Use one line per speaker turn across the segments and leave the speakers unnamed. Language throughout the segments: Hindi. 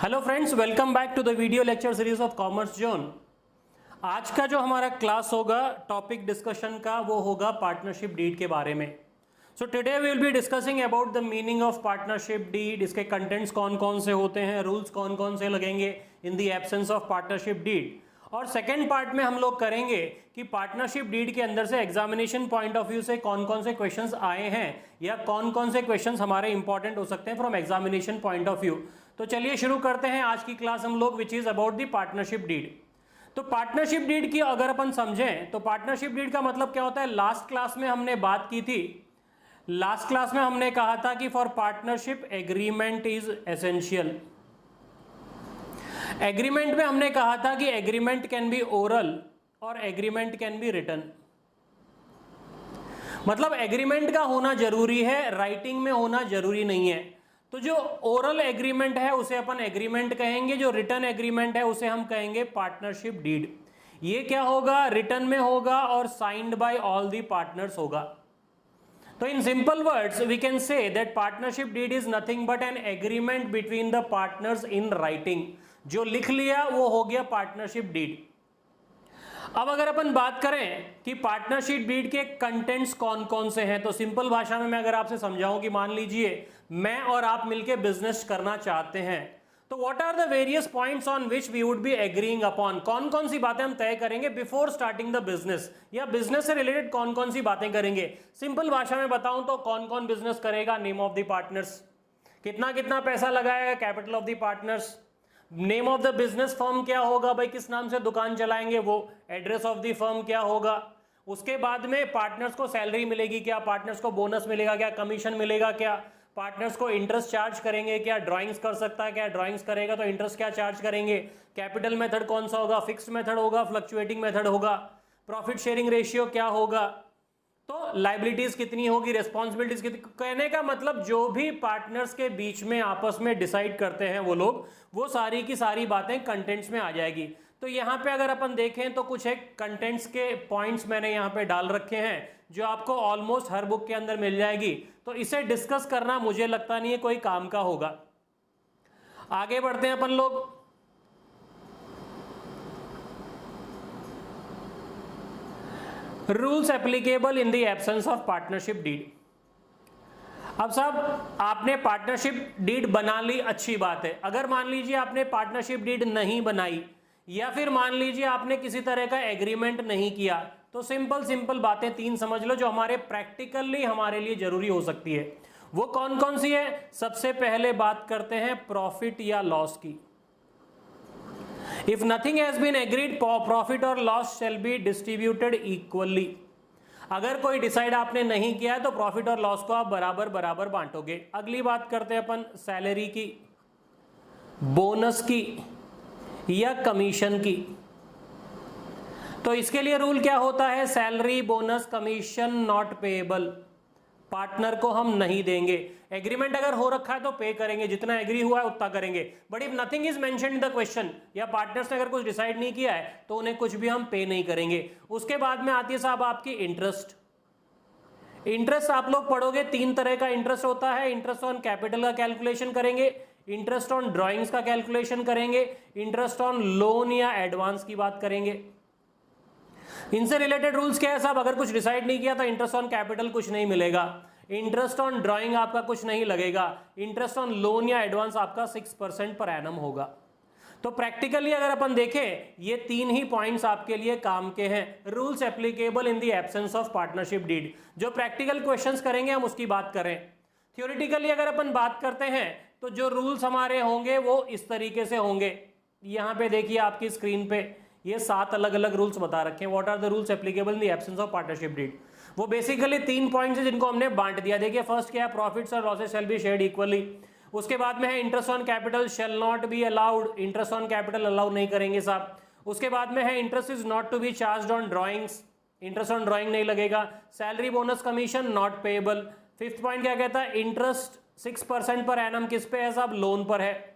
Hello friends, welcome back to the video lecture series of commerce zone. आज का जो हमारा क्लास होगा टॉपिक डिस्कशन का वो होगा पार्टनरशिप डीड के बारे में। So today we will be discussing about the meaning of partnership deed, इसके कंटेंट्स कौन कौन से होते हैं, रूल्स कौन कौन से लगेंगे in the absence of partnership deed. और सेकेंड पार्ट में हम लोग करेंगे कि पार्टनरशिप डीड के अंदर से एग्जामिनेशन पॉइंट ऑफ व्यू से कौन कौन से क्वेश्चंस आए हैं या कौन कौन से क्वेश्चंस हमारे इंपॉर्टेंट हो सकते हैं from examination point of view. तो चलिए शुरू करते हैं आज की क्लास हम लोग, which is about the partnership deed. तो पार्टनरशिप डीड की अगर अपन समझें तो पार्टनरशिप डीड का मतलब क्या होता है। लास्ट क्लास में हमने बात की थी, लास्ट क्लास में हमने कहा था कि for partnership agreement is essential. Agreement में हमने कहा था कि एग्रीमेंट कैन बी ओरल और एग्रीमेंट कैन बी रिटन। मतलब एग्रीमेंट का होना जरूरी है, राइटिंग में होना जरूरी नहीं है। तो जो ओरल एग्रीमेंट है उसे अपन एग्रीमेंट कहेंगे, जो रिटन एग्रीमेंट है उसे हम कहेंगे पार्टनरशिप डीड। ये क्या होगा, रिटन में होगा और signed by all the partners होगा। तो in simple words we can say that partnership deed is nothing but an agreement between the partners in writing. जो लिख लिया वो हो गया पार्टनरशिप डीड। अब अगर अपन बात करें कि पार्टनरशिप डीड के कंटेंट्स कौन कौन से हैं, तो सिंपल भाषा में मैं अगर आपसे समझाऊं कि मान लीजिए मैं और आप मिलकर बिजनेस करना चाहते हैं, तो what are the various points on which we would be agreeing upon. कौन कौन सी बातें हम तय करेंगे बिफोर स्टार्टिंग द बिजनेस, या बिजनेस से रिलेटेड कौन कौन सी बातें करेंगे। सिंपल भाषा में बताऊं तो कौन कौन बिजनेस करेगा, नेम ऑफ द पार्टनर्स, कितना कितना पैसा लगाएगा, capital of the partners, name of the business firm क्या होगा, भाई किस नाम से दुकान चलाएंगे, वो एड्रेस ऑफ द फर्म क्या होगा। उसके बाद में पार्टनर्स को सैलरी मिलेगी क्या, पार्टनर्स को बोनस मिलेगा क्या, कमीशन मिलेगा क्या, पार्टनर्स को इंटरेस्ट चार्ज करेंगे क्या, ड्राइंग्स कर सकता है क्या, ड्राइंग्स करेगा तो इंटरेस्ट क्या चार्ज करेंगे, कैपिटल मेथड कौन सा होगा, फिक्स्ड मेथड होगा, फ्लक्चुएटिंग मेथड होगा, प्रॉफिट शेयरिंग रेशियो क्या होगा, तो लाइबिलिटीज कितनी होगी, रिस्पॉन्सिबिलिटीज कितनी। कहने का मतलब जो भी पार्टनर्स के बीच में आपस में डिसाइड करते हैं वो लोग, वो सारी की सारी बातें कंटेंट्स में आ जाएगी। तो यहाँ पे अगर अपन देखें तो कुछ एक कंटेंट्स के पॉइंट्स मैंने यहाँ पे डाल रखे हैं जो आपको ऑलमोस्ट हर बुक के अंदर मिल जाएगी। तो इसे डिस्कस करना मुझे लगता नहीं है कोई काम का होगा। आगे बढ़ते हैं अपन लोग। Rules applicable in the absence of partnership deed. अब साहब आपने पार्टनरशिप डीड बना ली, अच्छी बात है। अगर मान लीजिए आपने पार्टनरशिप डीड नहीं बनाई या फिर मान लीजिए आपने किसी तरह का एग्रीमेंट नहीं किया, तो सिंपल सिंपल बातें तीन समझ लो जो हमारे प्रैक्टिकली हमारे लिए जरूरी हो सकती है। वो कौन कौन सी है। सबसे पहले बात करते हैं प्रॉफिट या लॉस की। If nothing has been agreed, profit or loss shall be distributed equally. अगर कोई डिसाइड आपने नहीं किया है तो प्रॉफिट और लॉस को आप बराबर बराबर बांटोगे। अगली बात करते हैं अपन सैलरी की, बोनस की या कमीशन की। तो इसके लिए रूल क्या होता है, salary bonus commission not payable, partner को हम नहीं देंगे। एग्रीमेंट अगर हो रखा है तो पे करेंगे, जितना एग्री हुआ है उतना करेंगे। But if nothing is mentioned in the question या पार्टनर्स ने अगर कुछ डिसाइड नहीं किया है तो उन्हें कुछ भी हम पे नहीं करेंगे। उसके बाद में आती है साहब आपकी इंटरेस्ट। इंटरेस्ट आप लोग पढ़ोगे, तीन तरह का इंटरेस्ट होता है। इंटरेस्ट ऑन कैपिटल का कैलकुलेशन करेंगे, इंटरेस्ट ऑन ड्रॉइंग्स का कैलकुलेशन करेंगे, इंटरेस्ट ऑन लोन या एडवांस की बात करेंगे। इनसे रिलेटेड रूल्स क्या है साहब, अगर कुछ डिसाइड नहीं किया तो इंटरेस्ट ऑन कैपिटल कुछ नहीं मिलेगा, इंटरेस्ट ऑन ड्राइंग आपका कुछ नहीं लगेगा, इंटरेस्ट ऑन लोन या एडवांस आपका 6% पर एनम होगा। तो प्रैक्टिकली अगर अपन देखें ये तीन ही पॉइंट्स आपके लिए काम के हैं। Rules applicable in the absence of partnership deed. जो प्रैक्टिकल क्वेश्चंस करेंगे हम उसकी बात करें। थ्योरेटिकली अगर अपन बात करते हैं तो जो रूल्स हमारे होंगे वो इस तरीके से होंगे। यहां पे देखिए आपकी स्क्रीन पे ये 7 अलग अलग रूल्स बता रखे हैं। What are the rules applicable in the absence of partnership deed. वो बेसिकली 3 पॉइंट्स हैं जिनको हमने बांट दिया। देखिए फर्स्ट क्या है, प्रॉफिट्स और losses shall be shared equally. उसके बाद में है interest on capital shall not be allowed, interest on capital allow नहीं करेंगे साहब। उसके बाद में है interest is not to be charged on drawings, interest on drawing नहीं लगेगा। Salary bonus commission not payable. Fifth point क्या कहता है, इंटरेस्ट 6% पर एनम किस पे है साहब, लोन पर है।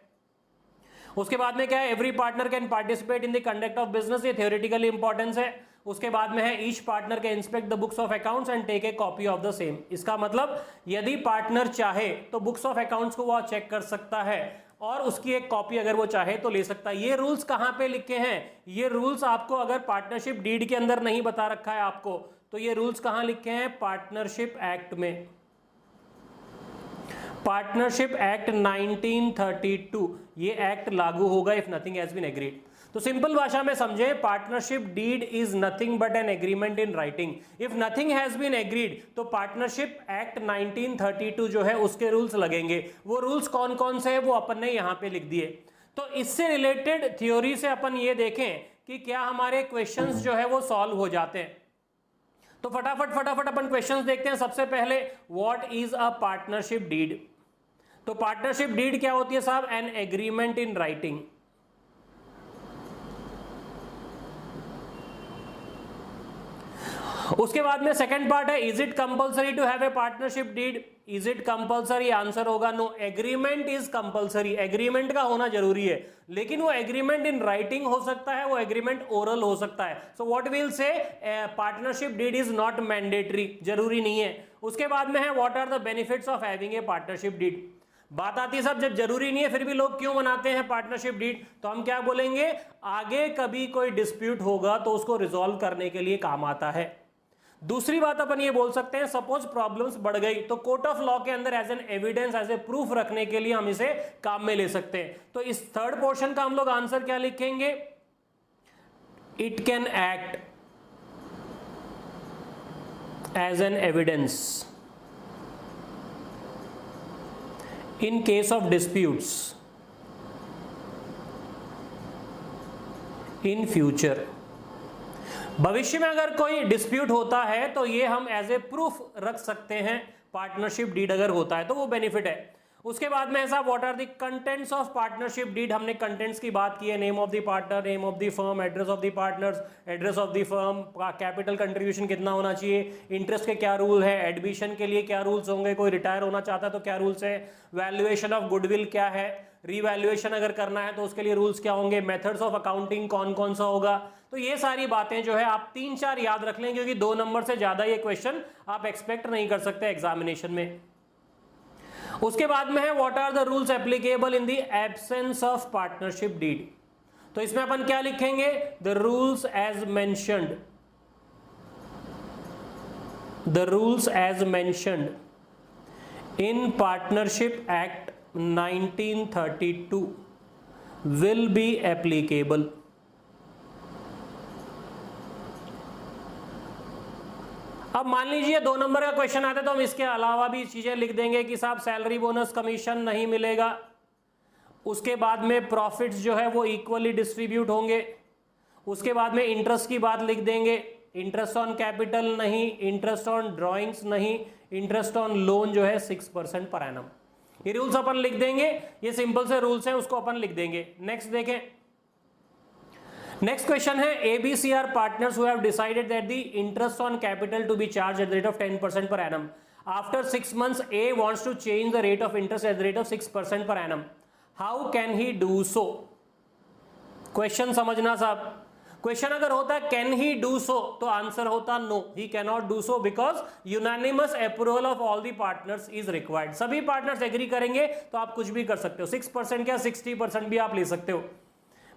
उसके बाद में क्या है, every partner can participate in the conduct of business, ये थ्योरेटिकली इंपॉर्टेंस है। उसके बाद में है each partner can inspect the books of accounts and take a copy of the same. इसका मतलब यदि पार्टनर चाहे तो बुक्स ऑफ अकाउंट्स को वह चेक कर सकता है। और उसकी एक कॉपी अगर वो चाहे तो ले सकता है। ये रूल्स कहां पे लिखे हैं? ये रूल्स आपको अगर पार्टनरशिप डीड के अंदर नहीं बता रखा है आपको, तो ये रूल्स कहां लिखे हैं? पार्टनरशिप एक्ट में, पार्टनरशिप एक्ट 1932। ये एक्ट लागू होगा if nothing has been agreed. तो सिंपल भाषा में समझें, partnership deed is nothing but an agreement in writing. If nothing has been agreed तो पार्टनरशिप एक्ट 1932 जो है उसके रूल्स लगेंगे। वो रूल्स कौन कौन से हैं वो अपन ने यहां पे लिख दिए। तो इससे रिलेटेड थ्योरी से अपन ये देखें कि क्या हमारे क्वेश्चंस जो है वो सॉल्व हो जाते हैं। तो फटाफट अपन क्वेश्चंस देखते हैं। सबसे पहले, what is a partnership deed? तो पार्टनरशिप डीड क्या होती है साहब? An agreement in writing. उसके बाद में सेकंड पार्ट है, is it compulsory to have a partnership deed? Is it compulsory? Answer होगा no. Agreement is compulsory, agreement का होना जरूरी है, लेकिन वो एग्रीमेंट इन राइटिंग हो सकता है, वो एग्रीमेंट ओरल हो सकता है। So what will say, partnership deed is not mandatory, जरूरी नहीं है। उसके बाद में है, what are the benefits of having a partnership deed? बात आती है सब, जब जरूरी नहीं है फिर भी लोग क्यों बनाते हैं पार्टनरशिप डीड? तो हम क्या बोलेंगे, आगे कभी कोई डिस्प्यूट होगा तो उसको रिजॉल्व करने के लिए काम आता है। दूसरी बात अपन ये बोल सकते हैं, सपोज प्रॉब्लम्स बढ़ गई तो कोर्ट ऑफ लॉ के अंदर as an evidence, as a proof रखने के लिए हम इसे काम में ले सकते हैं। तो इस थर्ड पोर्शन का हम लोग आंसर क्या लिखेंगे? It can act as an evidence in case of disputes in future. भविष्य में अगर कोई डिस्प्यूट होता है तो ये हम एज ए प्रूफ रख सकते हैं, पार्टनरशिप डीड अगर होता है तो वो बेनिफिट है। उसके बाद में ऐसा, what are the contents of partnership deed? हमने कंटेंट्स की बात की है, name of the partner, name of the firm, address of the partners, address of the firm, capital contribution कितना होना चाहिए, इंटरेस्ट के क्या रूल है, एडमिशन के लिए क्या रूल्स होंगे, कोई रिटायर होना चाहता है तो क्या रूल्स है, वैल्यूएशन ऑफ गुडविल क्या है, रीवैल्यूएशन अगर करना है तो उसके लिए रूल्स क्या होंगे, मेथड्स ऑफ अकाउंटिंग कौन कौन सा होगा। तो ये सारी बातें जो है आप 3-4 याद रख लें, क्योंकि 2 नंबर से ज्यादा ये क्वेश्चन आप एक्सपेक्ट नहीं कर सकते एग्जामिनेशन में। उसके बाद में है, what are the rules applicable in the absence of partnership deed? तो इसमें अपन क्या लिखेंगे? The rules as mentioned, the rules as mentioned in partnership act 1932 will be applicable। अब मान लीजिए 2 नंबर का क्वेश्चन आता है तो हम इसके अलावा भी चीजें लिख देंगे कि साहब सैलरी बोनस कमीशन नहीं मिलेगा, उसके बाद में प्रॉफिट्स जो है वो इक्वली डिस्ट्रीब्यूट होंगे, उसके बाद में इंटरेस्ट की बात लिख देंगे, इंटरेस्ट ऑन कैपिटल नहीं, इंटरेस्ट ऑन ड्रॉइंग्स नहीं, इंटरेस्ट ऑन लोन जो है 6% पर एनम। ये रूल्स अपन लिख देंगे, ये सिंपल से रूल्स हैं, उसको अपन लिख देंगे। नेक्स्ट देखें, नेक्स्ट क्वेश्चन है, ABC are partners who have decided that the interest on capital to be charge at the rate of 10% per annum. After 6 months A wants to change the rate of interest at the rate of 6% per annum. How can he do so? Question समझना साहब, क्वेश्चन अगर होता कैन ही डू सो तो आंसर होता no, he can not do so because unanimous approval of all the partners is required. सभी पार्टनर्स एग्री करेंगे तो आप कुछ भी कर सकते हो, 6% क्या 60% भी आप ले सकते हो।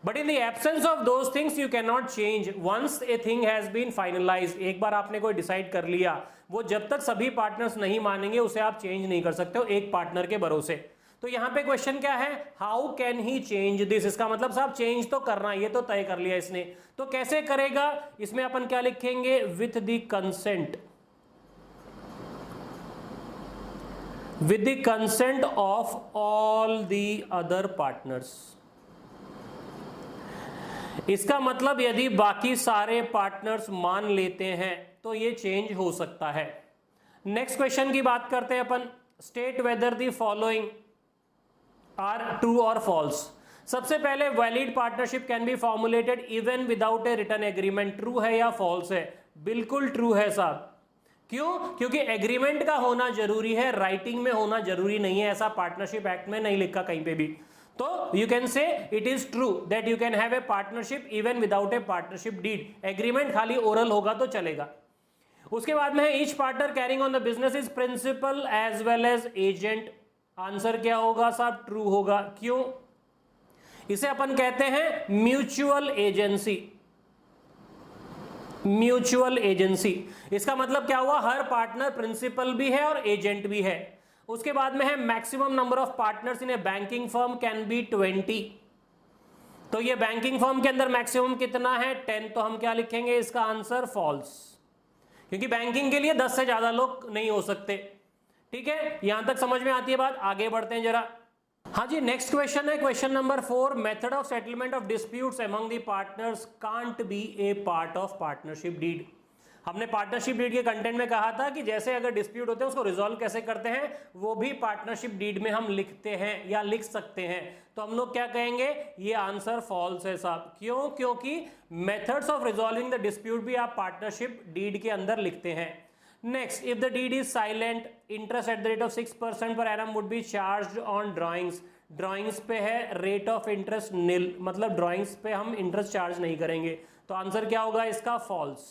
But in the absence of those things you can not change once a thing has been finalised. एक बार आपने कोई डिसाइड कर लिया, वो जब तक सभी पार्टनर्स नहीं मानेंगे उसे आप चेंज नहीं कर सकते हो एक पार्टनर के भरोसे। तो यहां पे क्वेश्चन क्या है, how can he change this? इसका मतलब साहब चेंज तो करना, ये तो तय कर लिया इसने, तो कैसे करेगा? इसमें अपन क्या लिखेंगे, with the consent, with the consent of all the other partners. इसका मतलब यदि बाकी सारे पार्टनर्स मान लेते हैं तो ये चेंज हो सकता है। नेक्स्ट क्वेश्चन की बात करते हैं अपन, state whether the following are true और फॉल्स। सबसे पहले, valid partnership can be formulated even without a written agreement. True है या फॉल्स है? बिल्कुल ट्रू है साहब। क्यों? क्योंकि एग्रीमेंट का होना जरूरी है, राइटिंग में होना जरूरी नहीं है, ऐसा पार्टनरशिप एक्ट में नहीं लिखा कहीं पे भी। तो you can say it is true that you can have a partnership even without a partnership deed. Agreement खाली ओरल होगा तो चलेगा। उसके बाद में each partner carrying on the business is principal as well as agent. Answer क्या होगा साहब? ट्रू होगा। क्यों? इसे अपन कहते हैं म्यूचुअल एजेंसी। म्यूचुअल एजेंसी, इसका मतलब क्या हुआ? हर पार्टनर प्रिंसिपल भी है और एजेंट भी है। उसके बाद में है maximum number of partners in A banking firm can be 20। तो ये बैंकिंग फर्म के अंदर मैक्सिमम कितना है? 10। तो हम क्या लिखेंगे? इसका आंसर फॉल्स, क्योंकि बैंकिंग के लिए 10 से ज्यादा लोग नहीं हो सकते। ठीक है, यहां तक समझ में आती है बात? आगे बढ़ते हैं जरा। हाँ जी, नेक्स्ट क्वेश्चन है question number 4। Method of settlement of disputes among the partners can't be a part of partnership deed. हमने पार्टनरशिप डीड के कंटेंट में कहा था कि जैसे अगर डिस्प्यूट होते हैं उसको रिजॉल्व कैसे करते हैं, वो भी पार्टनरशिप डीड में हम लिखते हैं या लिख सकते हैं। तो हम लोग क्या कहेंगे? ये आंसर फॉल्स है साहब। क्यों? क्योंकि methods of resolving the dispute भी आप पार्टनरशिप डीड के अंदर लिखते हैं। Next, if the deed is silent, interest at the rate of 6% per annum would be charged on drawings. Drawings पे है रेट ऑफ इंटरेस्ट नील, मतलब ड्राइंग्स पे हम इंटरेस्ट चार्ज नहीं करेंगे। तो आंसर क्या होगा इसका? False.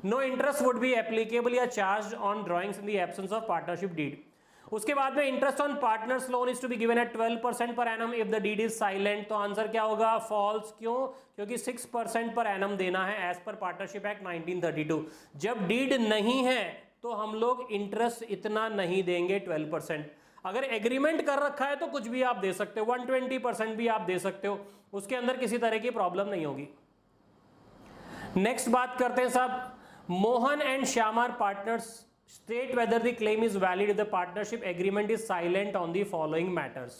No interest would be applicable या charge on drawings in the absence of partnership deed. उसके बाद में interest on partners loan is to be given at 12% per annum if the deed is silent. तो आंसर क्या होगा? फॉल्स। क्यों? क्योंकि 6% पर एनम देना है एज पर पार्टनरशिप एक्ट 1932। जब डीड नहीं है तो हम लोग इंटरेस्ट इतना नहीं देंगे 12%। अगर एग्रीमेंट कर रखा है तो कुछ भी आप दे सकते हो, 120% भी आप दे सकते हो, उसके अंदर किसी तरह की प्रॉब्लम नहीं होगी। नेक्स्ट बात करते हैं साहब, Mohan and Shyam are partners, state whether the claim is valid if the partnership agreement is silent on the following matters।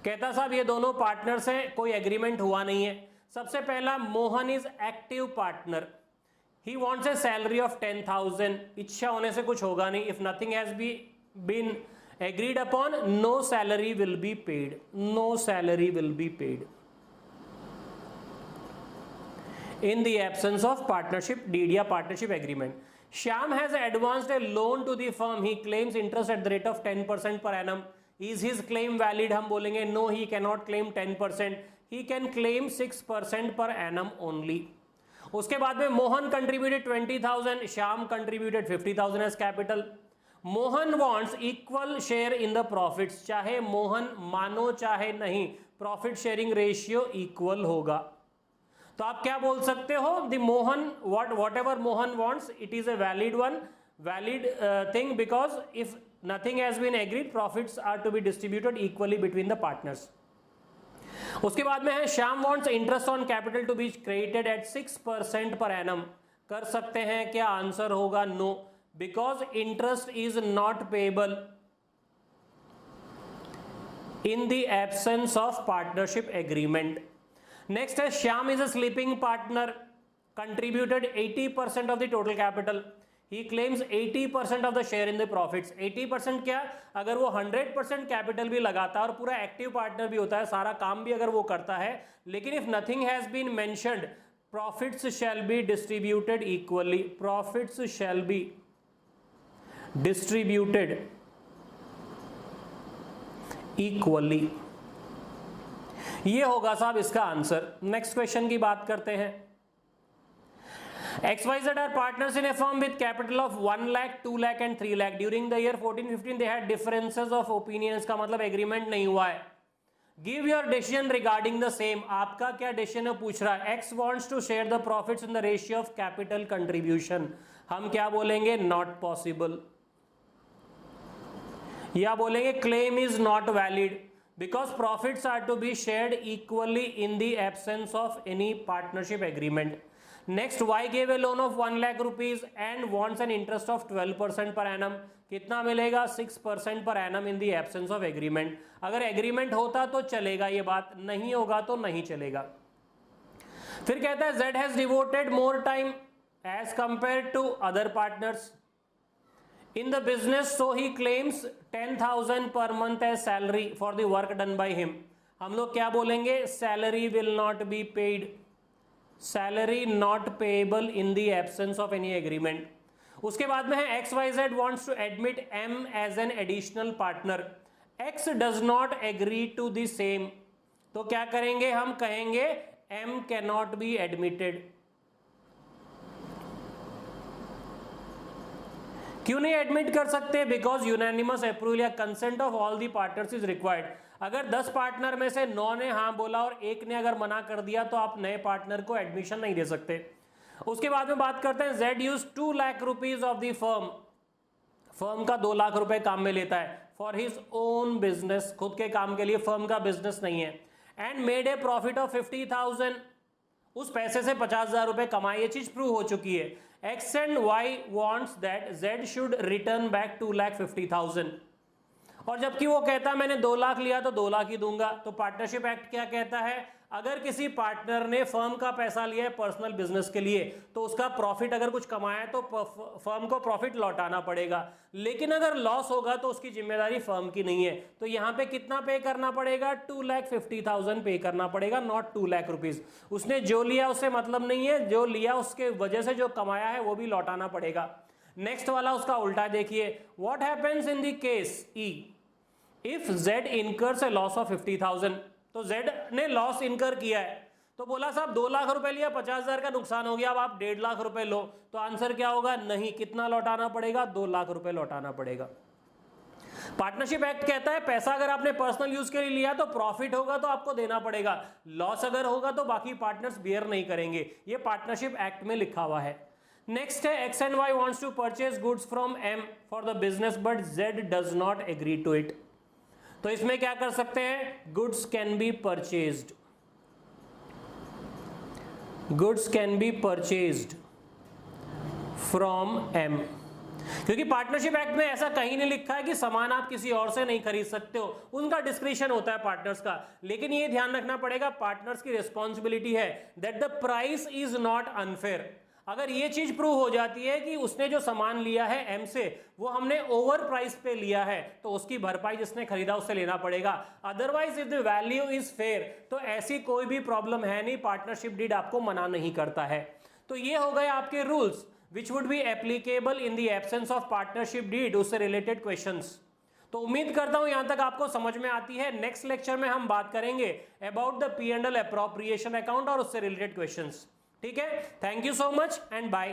कहता साहब ये दोनों पार्टनर्स हैं, कोई एग्रीमेंट हुआ नहीं है। सबसे पहला, Mohan is active partner, he wants a salary of 10,000। इच्छा होने से कुछ होगा नहीं। If nothing has been agreed upon, no salary will be paid. No salary will be paid in the absence of partnership deed या partnership agreement. Shyam has advanced a loan to the firm. He claims interest at the rate of 10% per annum. Is his claim valid? हम बोलेंगे no, he cannot claim 10%. He can claim 6% per annum only. उसके बाद में Mohan contributed 20,000, Shyam contributed 50,000 as capital. Mohan wants equal share in the profits. चाहे मोहन मानो चाहे नहीं, profit sharing ratio equal होगा। तो आप क्या बोल सकते हो? The Mohan whatever Mohan wants, it is a valid one, valid thing, because if nothing has been agreed, profits are to be distributed equally between the partners. उसके बाद में है Shyam wants interest on capital to be credited at 6% per annum. कर सकते हैं क्या? आंसर होगा no, because interest is not payable in the absence of partnership agreement. Next है Shyam is a sleeping partner, contributed 80% of the total capital. He claims 80% of the share in the profits. 80% क्या? अगर वो 100% कैपिटल भी लगाता है और पूरा एक्टिव पार्टनर भी होता है, सारा काम भी अगर वो करता है, लेकिन if nothing has been mentioned, profits shall be distributed equally. Profits shall be distributed equally. ये होगा साहब इसका आंसर। नेक्स्ट क्वेश्चन की बात करते हैं। XYZ are partners in a firm with capital of 1 lakh, 2 lakh and 3 lakh. During the year 14-15 they had differences of opinions। का मतलब एग्रीमेंट नहीं हुआ है। Give your decision regarding the same। आपका क्या डिसीजन है पूछ रहा है। X wants to share the profits in the ratio of capital contribution। हम क्या बोलेंगे? Not possible। या बोलेंगे claim is not valid because profits are to be shared equally in the absence of any partnership agreement. Next, Y gave a loan of 1 lakh rupees and wants an interest of 12% per annum. कितना मिलेगा? 6% per annum in the absence of agreement. अगर एग्रीमेंट होता तो चलेगा ये बात, नहीं होगा तो नहीं चलेगा। फिर कहता है Z has devoted more time as compared to other partners in the business, so he claims 10,000 per month as salary for the work done by him। हम लोग क्या बोलेंगे? salary will not be paid, salary not payable in the absence of any agreement। उसके बाद में है XYZ wants to admit M as an additional partner, X does not agree to the same। तो क्या करेंगे? हम कहेंगे M cannot be admitted। क्यों नहीं एडमिट कर सकते? बिकॉज यूनानिमस अप्रूवल या consent of all the partners is required. अगर 10 पार्टनर में से 9 ने हाँ बोला और एक ने अगर मना कर दिया तो आप नए पार्टनर को एडमिशन नहीं दे सकते। उसके बाद में बात करते हैं Z use 2 lakh rupees of the firm का 2 लाख रुपए काम में लेता है फॉर हिज ओन बिजनेस, खुद के काम के लिए, फर्म का बिजनेस नहीं है, and made a profit of 50,000, उस पैसे से 50,000 रुपए कमाए, ये चीज प्रूव हो चुकी है। X and Y wants that Z should return back 2,50,000, और जबकि वो कहता है मैंने 2 लाख लिया तो 2 लाख ही दूंगा। तो पार्टनरशिप एक्ट क्या कहता है? अगर किसी पार्टनर ने फर्म का पैसा लिया है पर्सनल बिजनेस के लिए तो उसका प्रॉफिट अगर कुछ कमाया है तो फर्म को प्रॉफिट लौटाना पड़ेगा, लेकिन अगर लॉस होगा तो उसकी जिम्मेदारी फर्म की नहीं है। तो यहां पे कितना पे करना पड़ेगा? 2,50,000 पे करना पड़ेगा, नॉट 2 लाख रुपीज। उसने जो लिया उससे मतलब नहीं है, जो लिया उसके वजह से जो कमाया है वो भी लौटाना पड़ेगा। नेक्स्ट वाला उसका उल्टा देखिए, what happens in the case E if Z incurs A loss of 50,000। तो जेड ने लॉस इनकर किया है, तो बोला साहब 2 लाख रुपए लिया, 50,000 का नुकसान हो गया, अब आप 1.5 लाख रुपए लो। तो आंसर क्या होगा? नहीं। कितना लौटाना पड़ेगा? 2 लाख रुपए लौटाना पड़ेगा। पार्टनरशिप एक्ट कहता है पैसा अगर आपने पर्सनल यूज के लिए लिया तो प्रॉफिट होगा तो आपको देना पड़ेगा, लॉस अगर होगा तो बाकी पार्टनर्स बियर नहीं करेंगे। ये पार्टनरशिप एक्ट में लिखा हुआ है। नेक्स्ट है X and Y wants to purchase goods from M for the business but Z does not agree to it. तो इसमें क्या कर सकते हैं? Goods can be purchased, goods can be purchased from M, क्योंकि पार्टनरशिप एक्ट में ऐसा कहीं नहीं लिखा है कि सामान आप किसी और से नहीं खरीद सकते हो, उनका डिस्क्रिप्शन होता है पार्टनर्स का। लेकिन ये ध्यान रखना पड़ेगा, पार्टनर्स की रिस्पॉन्सिबिलिटी है that the price is not unfair. अगर ये चीज प्रूव हो जाती है कि उसने जो सामान लिया है एम से वो हमने ओवर प्राइस पे लिया है तो उसकी भरपाई जिसने खरीदा उससे लेना पड़ेगा। Otherwise if the value is fair तो ऐसी कोई भी प्रॉब्लम है नहीं, पार्टनरशिप डीड आपको मना नहीं करता है। तो ये हो गए आपके rules which would be applicable in the absence of partnership deed, उससे रिलेटेड क्वेश्चंस। तो उम्मीद करता हूं यहां तक आपको समझ में आती है। नेक्स्ट लेक्चर में हम बात करेंगे about the P&L appropriation account और उससे रिलेटेड क्वेश्चंस। ठीक है, thank you so much and bye.